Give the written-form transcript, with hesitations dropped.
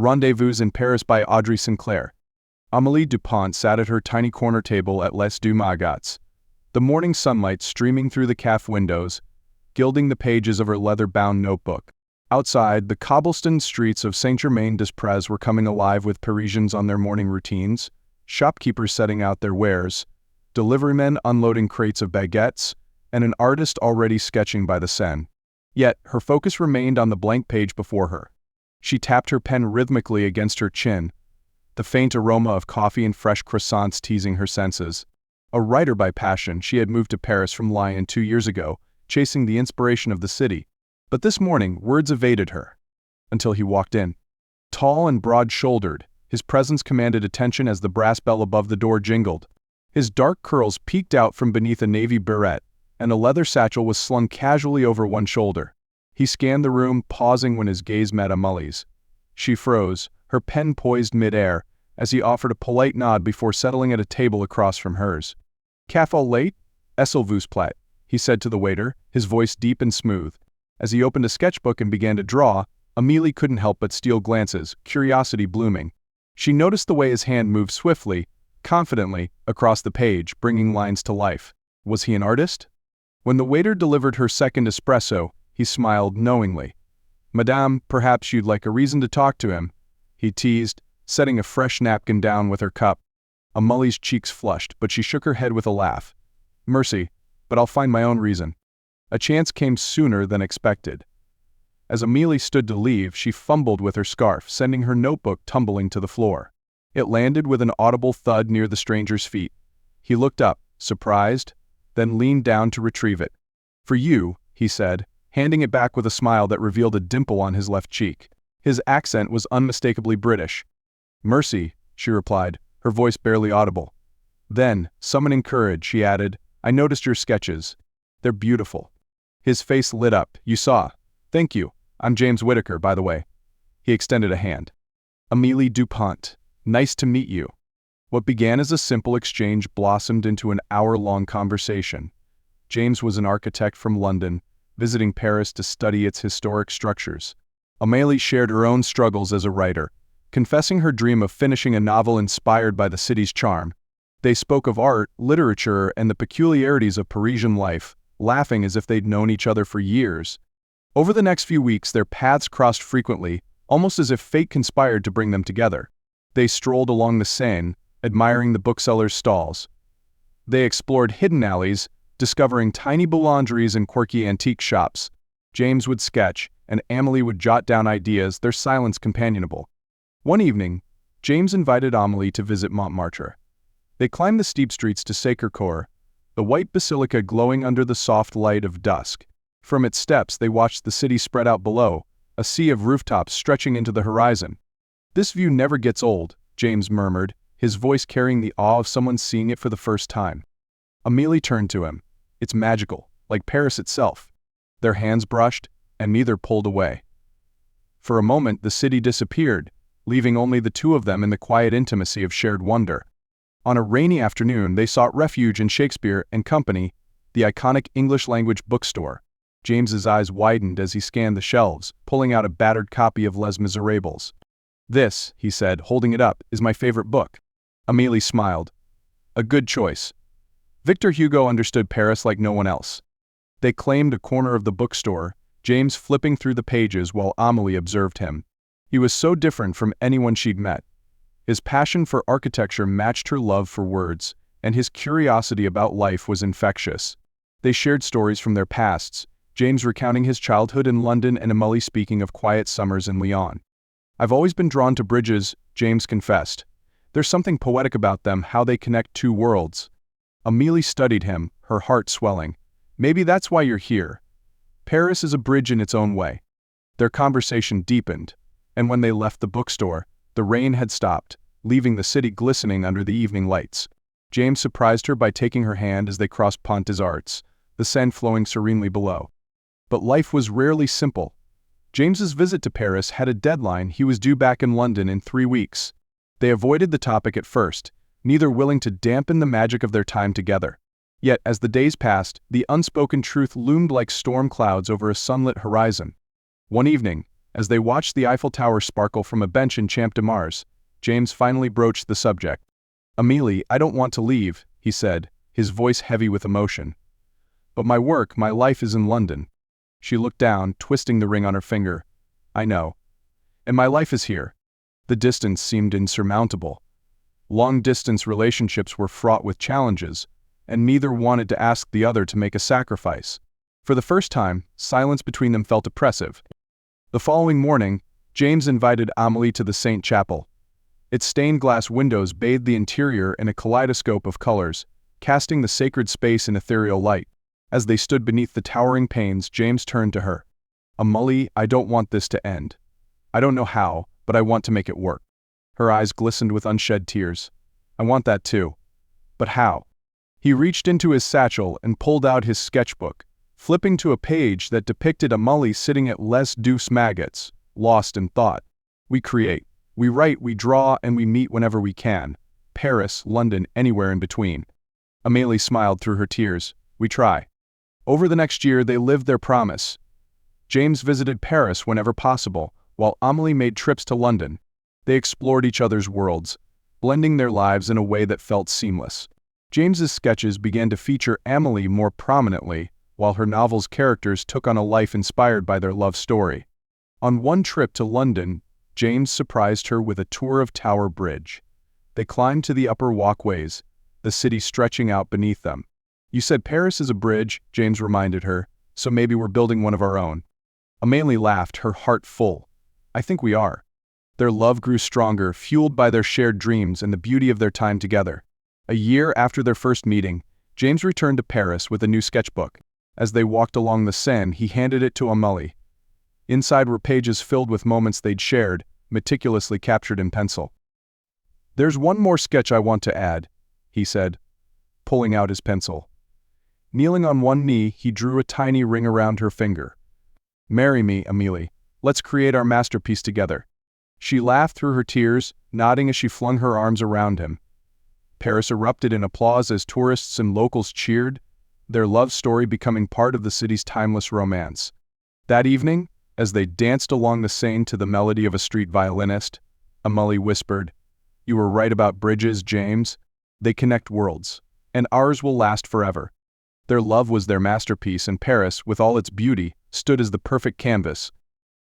Rendezvous in Paris by Audrey Sinclair. Amélie Dupont sat at her tiny corner table at Les Deux Magasins, the morning sunlight streaming through the café windows, gilding the pages of her leather-bound notebook. Outside, the cobblestone streets of Saint-Germain-des-Prés were coming alive with Parisians on their morning routines, shopkeepers setting out their wares, deliverymen unloading crates of baguettes, and an artist already sketching by the Seine. Yet, her focus remained on the blank page before her. She tapped her pen rhythmically against her chin, the faint aroma of coffee and fresh croissants teasing her senses. A writer by passion, she had moved to Paris from Lyon 2 years ago, chasing the inspiration of the city. But this morning, words evaded her. Until he walked in. Tall and broad-shouldered, his presence commanded attention as the brass bell above the door jingled. His dark curls peeked out from beneath a navy beret, and a leather satchel was slung casually over one shoulder. He scanned the room, pausing when his gaze met Amélie's. She froze, her pen poised mid-air, as he offered a polite nod before settling at a table across from hers. "Café au lait? S'il vous plaît," he said to the waiter, his voice deep and smooth. As he opened a sketchbook and began to draw, Amélie couldn't help but steal glances, curiosity blooming. She noticed the way his hand moved swiftly, confidently, across the page, bringing lines to life. Was he an artist? When the waiter delivered her second espresso, he smiled knowingly. "Madame, perhaps you'd like a reason to talk to him," he teased, setting a fresh napkin down with her cup. Amélie's cheeks flushed, but she shook her head with a laugh. "Mercy, but I'll find my own reason." A chance came sooner than expected. As Amélie stood to leave, she fumbled with her scarf, sending her notebook tumbling to the floor. It landed with an audible thud near the stranger's feet. He looked up, surprised, then leaned down to retrieve it. "For you," he said, handing it back with a smile that revealed a dimple on his left cheek. His accent was unmistakably British. "Mercy," she replied, her voice barely audible. Then, summoning courage, she added, "I noticed your sketches. They're beautiful." His face lit up. "You saw. Thank you. I'm James Whittaker, by the way." He extended a hand. "Amélie Dupont. Nice to meet you." What began as a simple exchange blossomed into an hour-long conversation. James was an architect from London, visiting Paris to study its historic structures. Amélie shared her own struggles as a writer, confessing her dream of finishing a novel inspired by the city's charm. They spoke of art, literature, and the peculiarities of Parisian life, laughing as if they'd known each other for years. Over the next few weeks, their paths crossed frequently, almost as if fate conspired to bring them together. They strolled along the Seine, admiring the booksellers' stalls. They explored hidden alleys, discovering tiny boulangeries and quirky antique shops. James would sketch, and Amélie would jot down ideas, their silence companionable. One evening, James invited Amélie to visit Montmartre. They climbed the steep streets to Sacré-Cœur, the white basilica glowing under the soft light of dusk. From its steps they watched the city spread out below, a sea of rooftops stretching into the horizon. "This view never gets old," James murmured, his voice carrying the awe of someone seeing it for the first time. Amélie turned to him. "It's magical, like Paris itself." Their hands brushed, and neither pulled away. For a moment the city disappeared, leaving only the two of them in the quiet intimacy of shared wonder. On a rainy afternoon they sought refuge in Shakespeare and Company, the iconic English-language bookstore. James's eyes widened as he scanned the shelves, pulling out a battered copy of Les Miserables. "This," he said, holding it up, "is my favorite book." Amélie smiled. "A good choice." Victor Hugo understood Paris like no one else. They claimed a corner of the bookstore, James flipping through the pages while Amélie observed him. He was so different from anyone she'd met. His passion for architecture matched her love for words, and his curiosity about life was infectious. They shared stories from their pasts, James recounting his childhood in London and Amélie speaking of quiet summers in Lyon. "I've always been drawn to bridges," James confessed. "There's something poetic about them, how they connect two worlds." Amélie studied him, her heart swelling. "Maybe that's why you're here. Paris is a bridge in its own way." Their conversation deepened, and when they left the bookstore, the rain had stopped, leaving the city glistening under the evening lights. James surprised her by taking her hand as they crossed Pont des Arts, the Seine flowing serenely below. But life was rarely simple. James's visit to Paris had a deadline. He was due back in London in 3 weeks. They avoided the topic at first, neither willing to dampen the magic of their time together. Yet, as the days passed, the unspoken truth loomed like storm clouds over a sunlit horizon. One evening, As they watched the Eiffel Tower sparkle from a bench in Champ de Mars, James finally broached the subject. "Amélie, I don't want to leave," he said, his voice heavy with emotion. "But my work, my life is in London." She looked down, twisting the ring on her finger. "I know. And my life is here." The distance seemed insurmountable. Long-distance relationships were fraught with challenges, and neither wanted to ask the other to make a sacrifice. For the first time, silence between them felt oppressive. The following morning, James invited Amélie to the Saint Chapel. Its stained glass windows bathed the interior in a kaleidoscope of colors, casting the sacred space in ethereal light. As they stood beneath the towering panes, James turned to her. "Amélie, I don't want this to end. I don't know how, but I want to make it work." Her eyes glistened with unshed tears. "I want that too. But how?" He reached into his satchel and pulled out his sketchbook, flipping to a page that depicted Amélie sitting at Les Deux Magots, lost in thought. "We create. We write, we draw, and we meet whenever we can. Paris, London, anywhere in between." Amélie smiled through her tears. "We try." Over the next year, they lived their promise. James visited Paris whenever possible, while Amélie made trips to London. They explored each other's worlds, blending their lives in a way that felt seamless. James's sketches began to feature Amélie more prominently, while her novel's characters took on a life inspired by their love story. On one trip to London, James surprised her with a tour of Tower Bridge. They climbed to the upper walkways, the city stretching out beneath them. "You said Paris is a bridge," James reminded her, "so maybe we're building one of our own." Amélie laughed, her heart full. "I think we are." Their love grew stronger, fueled by their shared dreams and the beauty of their time together. A year after their first meeting, James returned to Paris with a new sketchbook. As they walked along the Seine, he handed it to Amélie. Inside were pages filled with moments they'd shared, meticulously captured in pencil. "There's one more sketch I want to add," he said, pulling out his pencil. Kneeling on one knee, he drew a tiny ring around her finger. "Marry me, Amélie. Let's create our masterpiece together." She laughed through her tears, nodding as she flung her arms around him. Paris erupted in applause as tourists and locals cheered, their love story becoming part of the city's timeless romance. That evening, as they danced along the Seine to the melody of a street violinist, Amélie whispered, "You were right about bridges, James. They connect worlds, and ours will last forever." Their love was their masterpiece, and Paris, with all its beauty, stood as the perfect canvas,